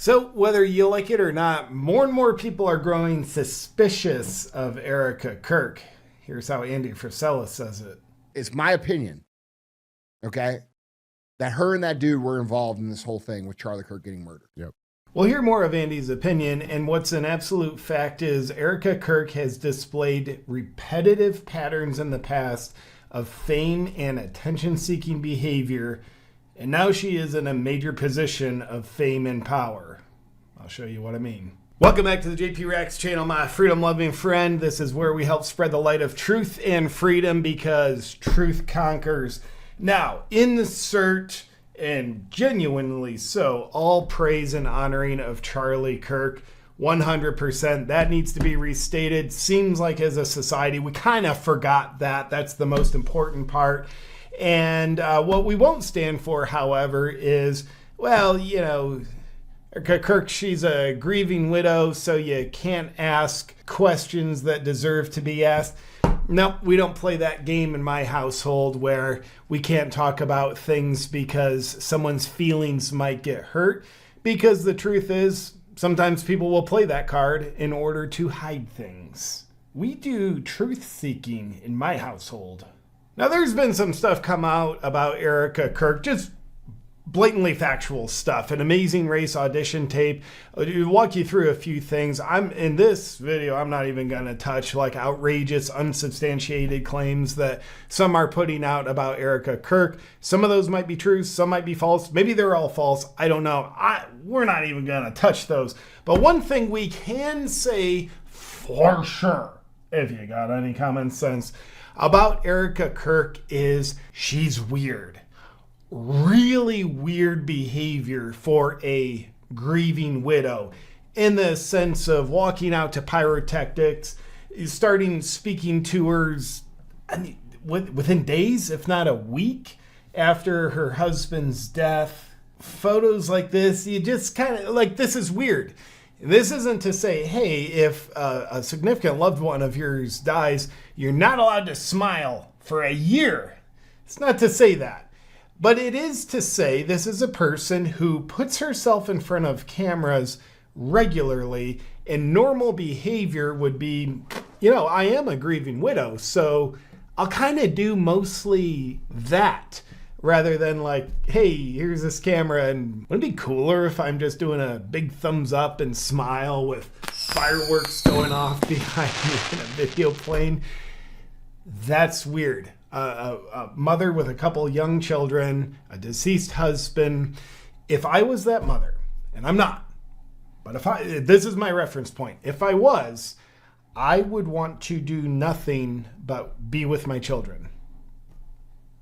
So whether you like it or not, more and more people are growing suspicious of Erika Kirk. Here's how Andy Frisella says it. It's my opinion, okay, that her and that dude were involved in this whole thing with Charlie Kirk getting murdered. Yep. We'll hear more of Andy's opinion, and what's an absolute fact is Erika Kirk has displayed repetitive patterns in the past of fame and attention-seeking behavior, and now she is in a major position of fame and power. I'll show you what I mean. Welcome back to the JP Reacts channel, my freedom-loving friend. This is where we help spread the light of truth and freedom because truth conquers. Now, in the search, and genuinely so, all praise and honoring of Charlie Kirk, 100%. That needs to be restated. Seems like as a society, we kind of forgot that. That's the most important part. And what we won't stand for, however, is, well, you know, Erika Kirk, she's a grieving widow, so you can't ask questions that deserve to be asked. No, we don't play that game in my household where we can't talk about things because someone's feelings might get hurt. Because the truth is, sometimes people will play that card in order to hide things. We do truth-seeking in my household. Now, there's been some stuff come out about Erika Kirk, just blatantly factual stuff. An Amazing Race audition tape. I'll walk you through a few things. In this video, I'm not even going to touch like outrageous, unsubstantiated claims that some are putting out about Erika Kirk. Some of those might be true. Some might be false. Maybe they're all false. I don't know. We're not even going to touch those. But one thing we can say for sure, if you got any common sense, about Erika Kirk is she's weird. Really weird behavior for a grieving widow in the sense of walking out to pyrotechnics, starting speaking tours within days, if not a week after her husband's death. Photos like this, you just kind of like, this is weird. This isn't to say, hey, if a significant loved one of yours dies, you're not allowed to smile for a year. It's not to say that. But it is to say this is a person who puts herself in front of cameras regularly, and normal behavior would be, you know, I am a grieving widow, so I'll kind of do mostly that rather than like, hey, here's this camera, and wouldn't it be cooler if I'm just doing a big thumbs up and smile with fireworks going off behind me and a video playing? That's weird. A mother with a couple young children, a deceased husband. If I was that mother, and I'm not, but this is my reference point. If I was, I would want to do nothing but be with my children.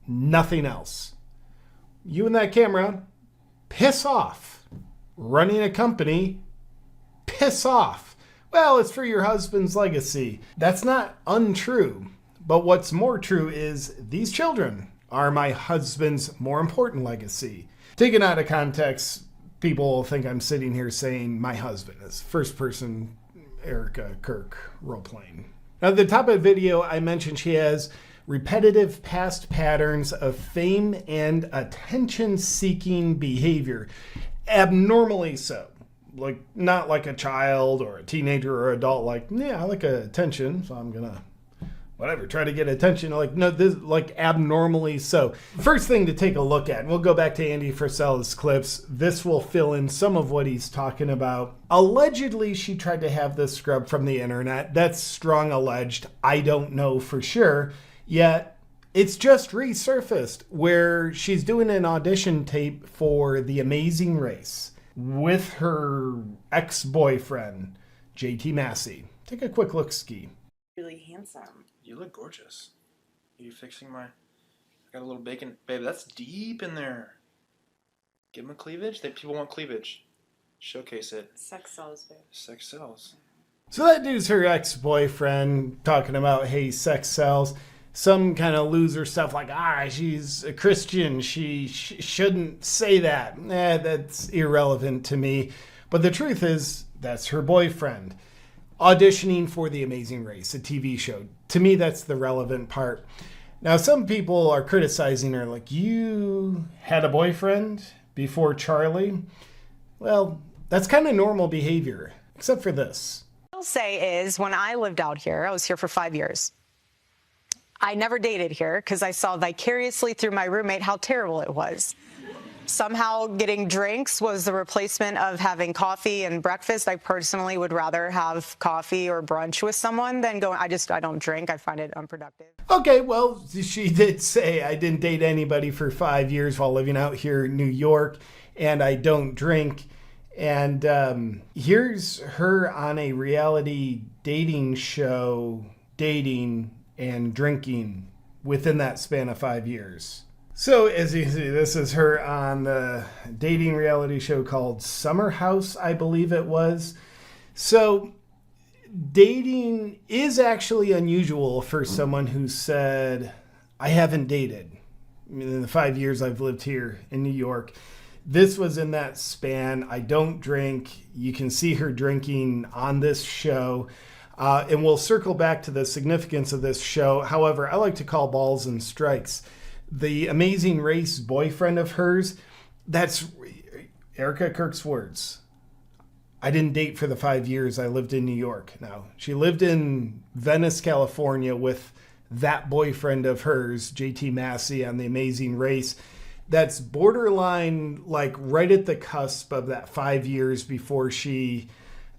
Nothing else. You and that camera, piss off. Running a company, piss off. Well, it's for your husband's legacy. That's not untrue. But what's more true is these children are my husband's more important legacy. Taken out of context, people will think I'm sitting here saying my husband is first person Erika Kirk role-playing. Now, at the top of the video, I mentioned she has repetitive past patterns of fame and attention-seeking behavior. Abnormally so. Like, not like a child or a teenager or adult, like, yeah, I like attention, so I'm gonna whatever, try to get attention. Like, no, this, like, abnormally so. First thing to take a look at, and we'll go back to Andy Frisella's clips. This will fill in some of what he's talking about. Allegedly, she tried to have this scrubbed from the internet. That's strong alleged. I don't know for sure. Yet, it's just resurfaced where she's doing an audition tape for The Amazing Race with her ex-boyfriend, JT Massey. Take a quick look-ski. Really handsome. You look gorgeous. Are you fixing my... I got a little bacon. Babe, that's deep in there. Give them a cleavage. People want cleavage. Showcase it. Sex sells, babe. Sex sells. So that dude's her ex-boyfriend talking about, hey, sex sells. Some kind of loser stuff like, she's a Christian. She shouldn't say that. That's irrelevant to me. But the truth is, that's her boyfriend. Auditioning for The Amazing Race, a TV show. To me, that's the relevant part. Now, some people are criticizing her, like, you had a boyfriend before Charlie? Well, That's kind of normal behavior, except for this. What I'll say is when I lived out here, I was here for 5 years. I never dated here because I saw vicariously through my roommate how terrible it was. Somehow getting drinks was the replacement of having coffee and breakfast. I personally would rather have coffee or brunch with someone than go. I don't drink. I find it unproductive. Okay, well, she did say I didn't date anybody for 5 years while living out here in New York, and I don't drink. And here's her on a reality dating show, dating and drinking within that span of 5 years. So as you see, this is her on the dating reality show called Summer House, I believe it was. So dating is actually unusual for someone who said, I haven't dated. I mean, in the 5 years I've lived here in New York. This was in that span. I don't drink. You can see her drinking on this show. And we'll circle back to the significance of this show. However, I like to call balls and strikes. The Amazing Race boyfriend of hers, that's Erika Kirk's words. I didn't date for the 5 years I lived in New York. Now, she lived in Venice, California with that boyfriend of hers, JT Massey, on The Amazing Race. That's borderline, like right at the cusp of that 5 years before she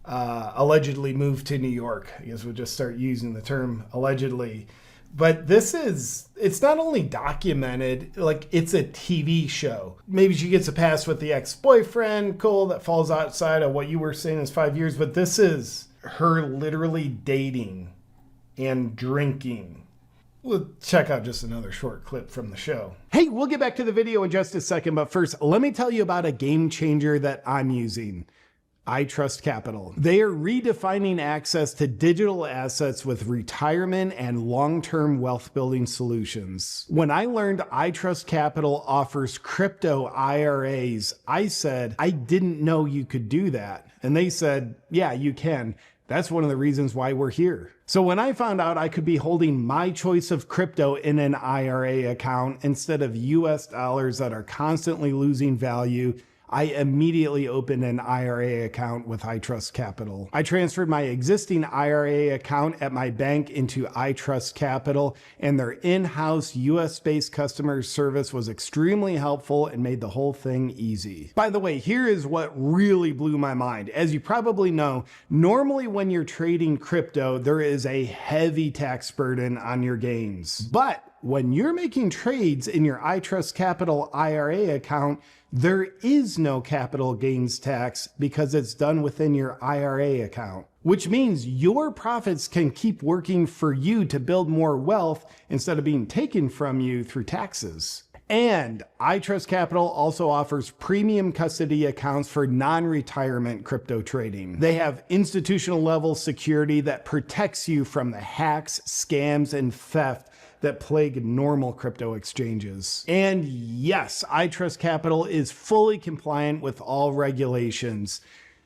allegedly moved to New York. I guess we'll just start using the term allegedly. But it's not only documented, like it's a TV show. Maybe she gets a pass with the ex-boyfriend, Cole, that falls outside of what you were saying is 5 years. But this is her literally dating and drinking. We'll check out just another short clip from the show. Hey, we'll get back to the video in just a second. But first, let me tell you about a game changer that I'm using. iTrustCapital. They are redefining access to digital assets with retirement and long-term wealth building solutions. When I learned iTrustCapital offers crypto IRAs, I said, I didn't know you could do that. And they said, yeah, you can. That's one of the reasons why we're here. So when I found out I could be holding my choice of crypto in an IRA account instead of US dollars that are constantly losing value, I immediately opened an IRA account with iTrustCapital. I transferred my existing IRA account at my bank into iTrustCapital, and their in-house US-based customer service was extremely helpful and made the whole thing easy. By the way, here is what really blew my mind. As you probably know, normally when you're trading crypto, there is a heavy tax burden on your gains. But when you're making trades in your iTrustCapital IRA account, there is no capital gains tax because it's done within your IRA account, which means your profits can keep working for you to build more wealth instead of being taken from you through taxes. And iTrustCapital also offers premium custody accounts for non-retirement crypto trading. They have institutional level security that protects you from the hacks, scams, and theft that plague normal crypto exchanges. And yes, iTrustCapital is fully compliant with all regulations,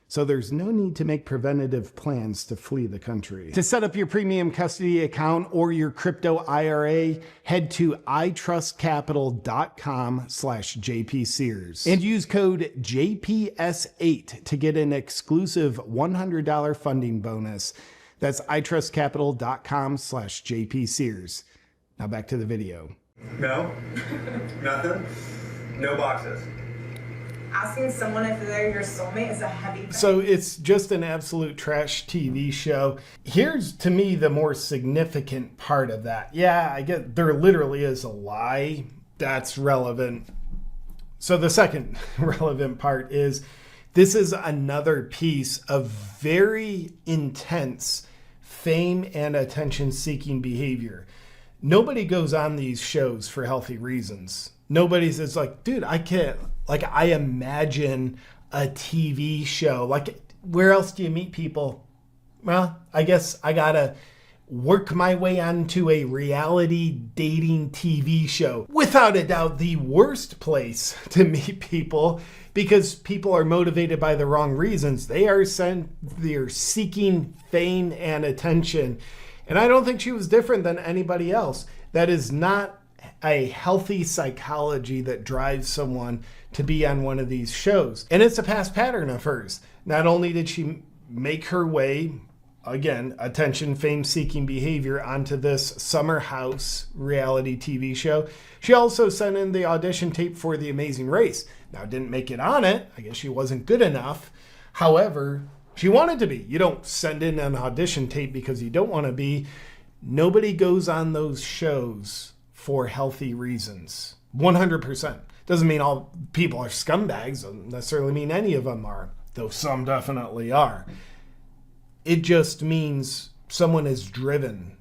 so there's no need to make preventative plans to flee the country. To set up your premium custody account or your crypto IRA, head to itrustcapital.com/JPSears and use code JPS8 to get an exclusive $100 funding bonus. That's itrustcapital.com/JPSears. Now back to the video. No? Nothing? No boxes? Asking someone if they're your soulmate is a heavy thing. So it's just an absolute trash TV show. Here's, to me, the more significant part of that. Yeah, I get there literally is a lie. That's relevant. So the second relevant part is this is another piece of very intense fame and attention-seeking behavior. Nobody goes on these shows for healthy reasons. Nobody's it's like, dude, I can't, like, I imagine a TV show. Like, where else do you meet people? Well, I guess I gotta work my way onto a reality dating TV show. Without a doubt, the worst place to meet people because people are motivated by the wrong reasons. They're seeking fame and attention. And I don't think she was different than anybody else. That is not a healthy psychology that drives someone to be on one of these shows. And it's a past pattern of hers. Not only did she make her way, again, attention, fame-seeking behavior, onto this summer house reality TV show, she also sent in the audition tape for The Amazing Race. Now, didn't make it on it. I guess she wasn't good enough. However, she wanted to be. You don't send in an audition tape because you don't want to be. Nobody goes on those shows for healthy reasons. 100%. Doesn't mean all people are scumbags. Doesn't necessarily mean any of them are, though some definitely are. It just means someone is driven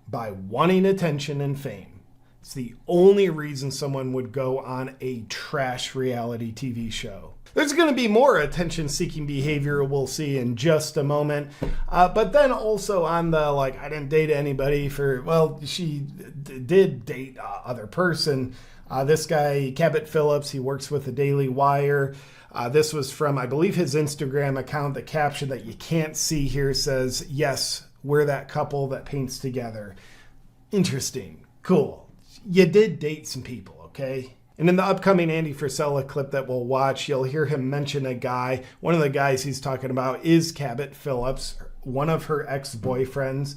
by wanting attention and fame. It's the only reason someone would go on a trash reality TV show. There's going to be more attention-seeking behavior we'll see in just a moment. But then also on the, like, I didn't date anybody for, well, she did date other person. This guy, Cabot Phillips, he works with the Daily Wire. This was from, I believe, his Instagram account. The caption that you can't see here says, "Yes, we're that couple that paints together." Interesting. Cool. You did date some people, okay? And in the upcoming Andy Frisella clip that we'll watch, you'll hear him mention a guy. One of the guys he's talking about is Cabot Phillips, one of her ex-boyfriends.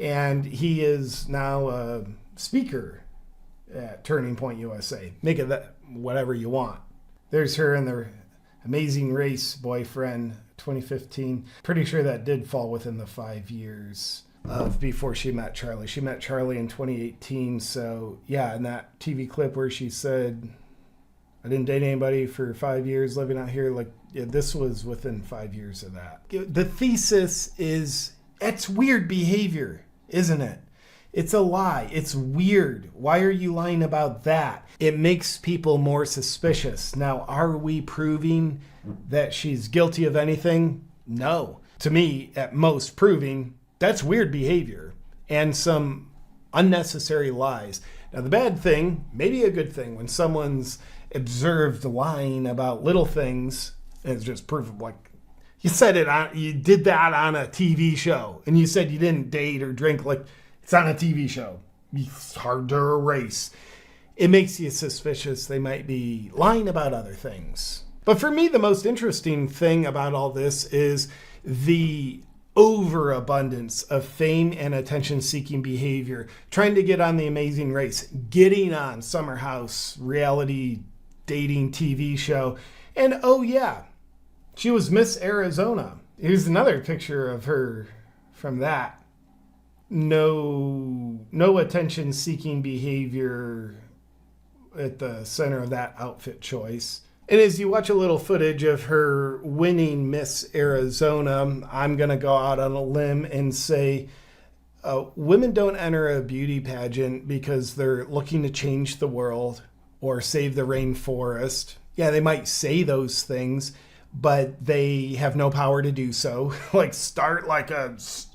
And he is now a speaker at Turning Point USA. Make it that whatever you want. There's her and their Amazing Race boyfriend, 2015. Pretty sure that did fall within the 5 years of before she met Charlie. She met Charlie in 2018. So yeah, in that TV clip where she said, "I didn't date anybody for 5 years living out here," like, yeah, this was within 5 years of that. The thesis is, it's weird behavior, isn't it? It's a lie. It's weird. Why are you lying about that? It makes people more suspicious. Now, are we proving that she's guilty of anything? No. To me, at most, proving that's weird behavior and some unnecessary lies. Now, the bad thing, maybe a good thing, when someone's observed lying about little things, and it's just proof of, like, you did that on a TV show, and you said you didn't date or drink, like, it's on a TV show. It's hard to erase. It makes you suspicious they might be lying about other things. But for me, the most interesting thing about all this is the overabundance of fame and attention-seeking behavior, trying to get on The Amazing Race, getting on Summer House reality dating TV show. And oh yeah, she was Miss Arizona. Here's another picture of her from that. No attention-seeking behavior at the center of that outfit choice. And as you watch a little footage of her winning Miss Arizona, I'm going to go out on a limb and say women don't enter a beauty pageant because they're looking to change the world or save the rainforest. Yeah, they might say those things, but they have no power to do so. Like, start like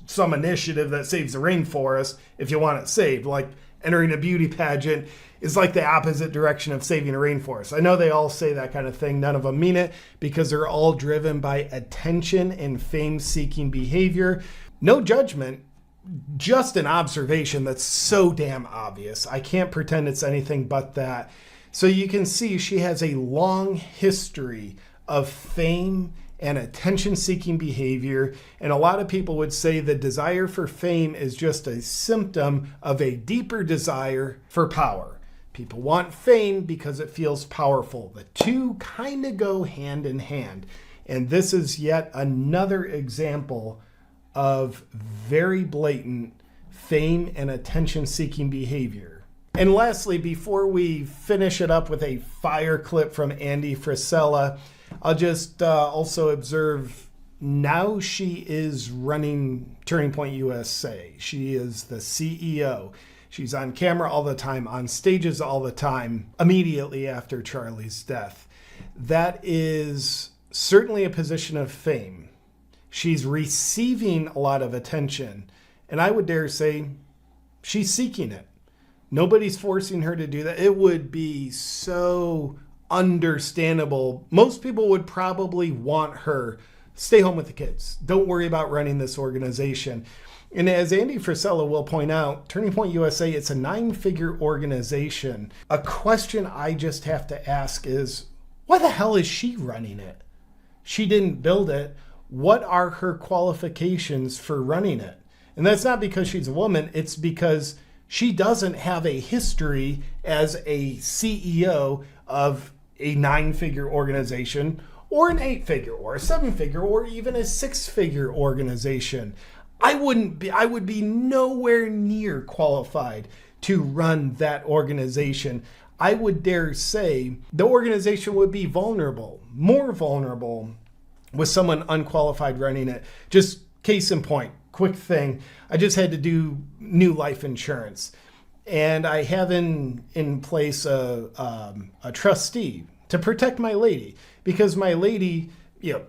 some initiative that saves the rainforest if you want it saved. Like, entering a beauty pageant is like the opposite direction of saving a rainforest. I know they all say that kind of thing. None of them mean it because they're all driven by attention and fame-seeking behavior. No judgment, just an observation that's so damn obvious. I can't pretend it's anything but that. So you can see she has a long history of fame and attention-seeking behavior, and a lot of people would say the desire for fame is just a symptom of a deeper desire for power. People want fame because it feels powerful. The two kind of go hand in hand, and this is yet another example of very blatant fame and attention-seeking behavior. And lastly, before we finish it up with a fire clip from Andy Frisella, I'll just also observe now she is running Turning Point USA. She is the CEO. She's on camera all the time, on stages all the time, immediately after Charlie's death. That is certainly a position of fame. She's receiving a lot of attention, and I would dare say she's seeking it. Nobody's forcing her to do that. It would be so understandable. Most people would probably want her stay home with the kids. Don't worry about running this organization. And as Andy Frisella will point out, Turning Point USA, it's a 9-figure organization. A question I just have to ask is, why the hell is she running it? She didn't build it. What are her qualifications for running it? And that's not because she's a woman. It's because she doesn't have a history as a CEO of a 9-figure organization or an 8-figure or a 7-figure or even a 6-figure organization. I would be nowhere near qualified to run that organization. I would dare say the organization would be vulnerable, more vulnerable with someone unqualified running it. Just case in point, quick thing. I just had to do new life insurance, and I have in place a trustee to protect my lady, because my lady,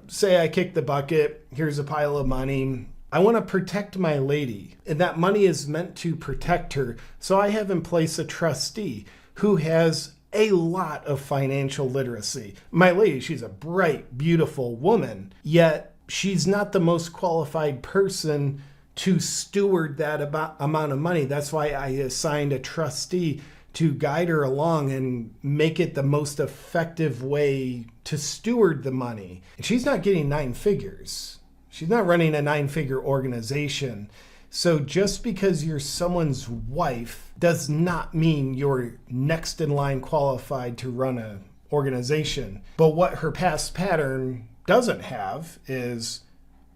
say I kick the bucket, here's a pile of money. I want to protect my lady, and that money is meant to protect her. So I have in place a trustee who has a lot of financial literacy. My lady, she's a bright, beautiful woman, yet she's not the most qualified person to steward that amount of money. That's why I assigned a trustee to guide her along and make it the most effective way to steward the money. And she's not getting 9 figures. She's not running a 9-figure organization. So just because you're someone's wife does not mean you're next in line qualified to run an organization. But what her past pattern doesn't have is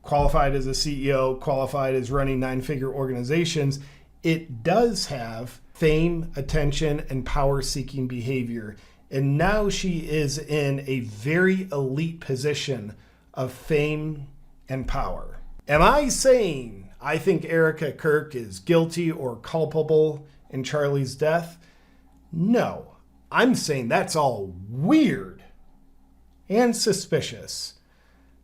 qualified as a CEO, qualified as running 9-figure organizations. It does have fame, attention, and power-seeking behavior. And now she is in a very elite position of fame and power. Am I saying I think Erika Kirk is guilty or culpable in Charlie's death? No. I'm saying that's all weird and suspicious.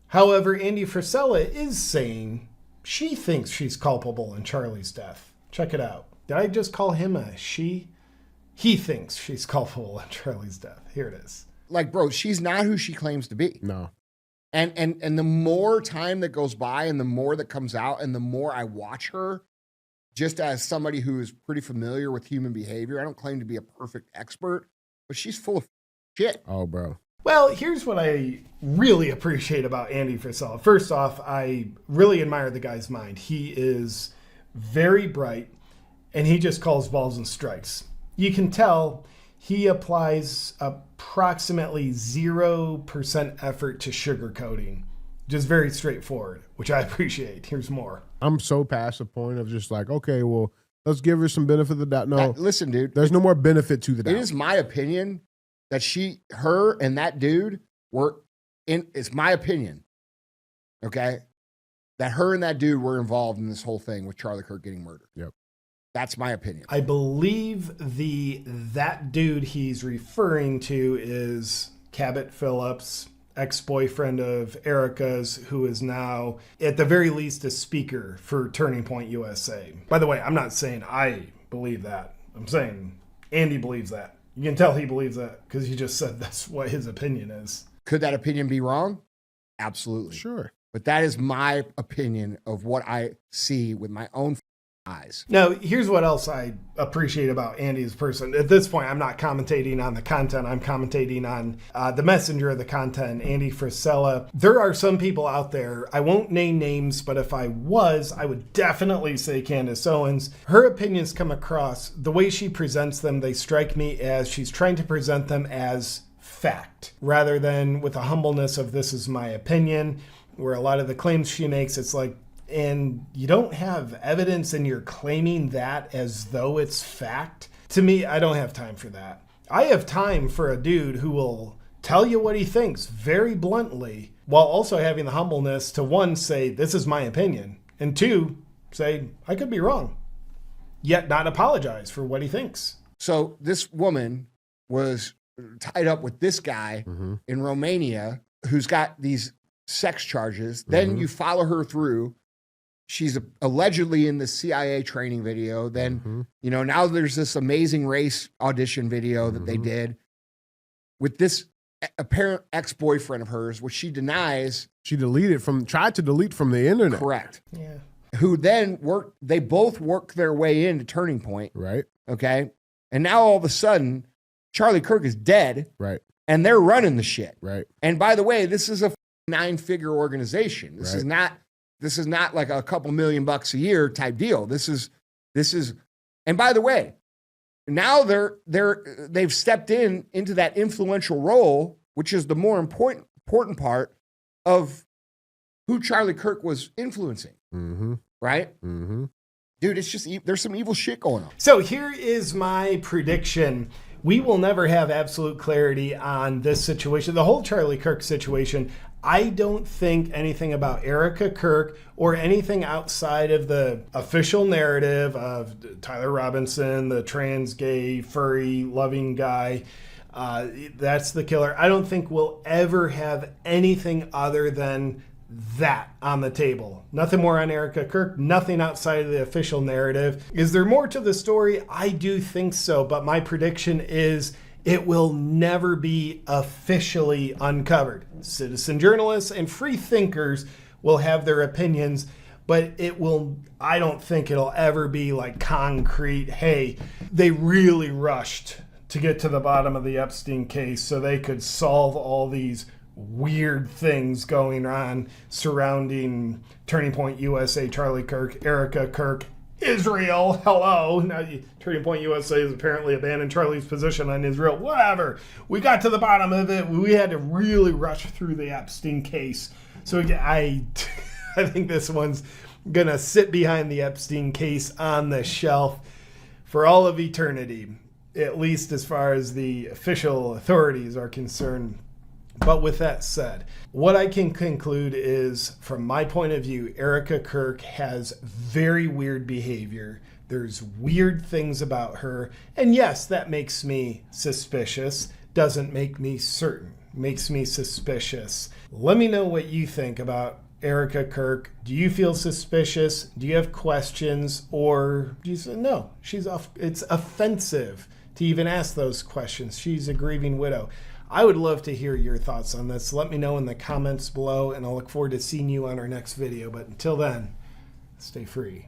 However, Andy Frisella is saying she thinks she's culpable in Charlie's death. Check it out. Did I just call him a she? He thinks she's culpable in Charlie's death. Here it is. Like, bro, she's not who she claims to be. No. And the more time that goes by and the more that comes out and the more I watch her, just as somebody who is pretty familiar with human behavior, I don't claim to be a perfect expert, but she's full of shit. Oh, bro. Well, here's what I really appreciate about Andy Frisella. First off, I really admire the guy's mind. He is very bright, and he just calls balls and strikes. You can tell he applies approximately 0% effort to sugarcoating. Just very straightforward, which I appreciate. Here's more. I'm so past the point of just like, okay, well, let's give her some benefit of the doubt. No, listen, dude. There's no more benefit to the doubt. It is my opinion that her and that dude it's my opinion, okay, that her and that dude were involved in this whole thing with Charlie Kirk getting murdered. Yep. That's my opinion. I believe that dude he's referring to is Cabot Phillips, ex-boyfriend of Erika's, who is now, at the very least, a speaker for Turning Point USA. By the way, I'm not saying I believe that. I'm saying Andy believes that. You can tell he believes that because he just said that's what his opinion is. Could that opinion be wrong? Absolutely. Sure. But that is my opinion of what I see with my own eyes. Now, here's what else I appreciate about Andy as a person. At this point, I'm not commentating on the content. I'm commentating on the messenger of the content, Andy Frisella. There are some people out there, I won't name names, but if I was, I would definitely say Candace Owens. Her opinions come across, the way she presents them, they strike me as she's trying to present them as fact, rather than with a humbleness of this is my opinion, where a lot of the claims she makes, it's like, and you don't have evidence and you're claiming that as though it's fact. To me, I don't have time for that. I have time for a dude who will tell you what he thinks very bluntly, while also having the humbleness to, one, say, this is my opinion, and two, say, I could be wrong, yet not apologize for what he thinks. So this woman was tied up with this guy in Romania who's got these sex charges. Then you follow her through. She's allegedly in the CIA training video. Then, now there's this Amazing Race audition video that they did with this apparent ex-boyfriend of hers, which she denies. She tried to delete from the internet. Correct. Yeah. Who then they both worked their way into Turning Point. Right. Okay. And now all of a sudden, Charlie Kirk is dead. Right. And they're running the shit. Right. And by the way, this is a 9-figure organization. This Right. is not like a couple $1 million a year type deal. This is, and by the way, now they've stepped into that influential role, which is the more important part of who Charlie Kirk was influencing. Mm-hmm. Right? Mm-hmm. Dude, it's just, there's some evil shit going on. So here is my prediction. We will never have absolute clarity on this situation, the whole Charlie Kirk situation. I don't think anything about Erika Kirk or anything outside of the official narrative of Tyler Robinson, the trans, gay, furry, loving guy. That's the killer. I don't think we'll ever have anything other than that on the table. Nothing more on Erika Kirk, nothing outside of the official narrative. Is there more to the story? I do think so, but my prediction is it will never be officially uncovered. Citizen journalists and free thinkers will have their opinions, but I don't think it'll ever be like concrete, hey, they really rushed to get to the bottom of the Epstein case so they could solve all these weird things going on surrounding Turning Point USA, Charlie Kirk, Erika Kirk, Israel. Hello. Now, Turning Point USA has apparently abandoned Charlie's position on Israel. Whatever. We got to the bottom of it. We had to really rush through the Epstein case. So I think this one's going to sit behind the Epstein case on the shelf for all of eternity, at least as far as the official authorities are concerned. But with that said, what I can conclude is, from my point of view, Erika Kirk has very weird behavior. There's weird things about her. And yes, that makes me suspicious. Doesn't make me certain. Makes me suspicious. Let me know what you think about Erika Kirk. Do you feel suspicious? Do you have questions? Or do you say, no, it's offensive to even ask those questions. She's a grieving widow. I would love to hear your thoughts on this. Let me know in the comments below, and I'll look forward to seeing you on our next video. But until then, stay free.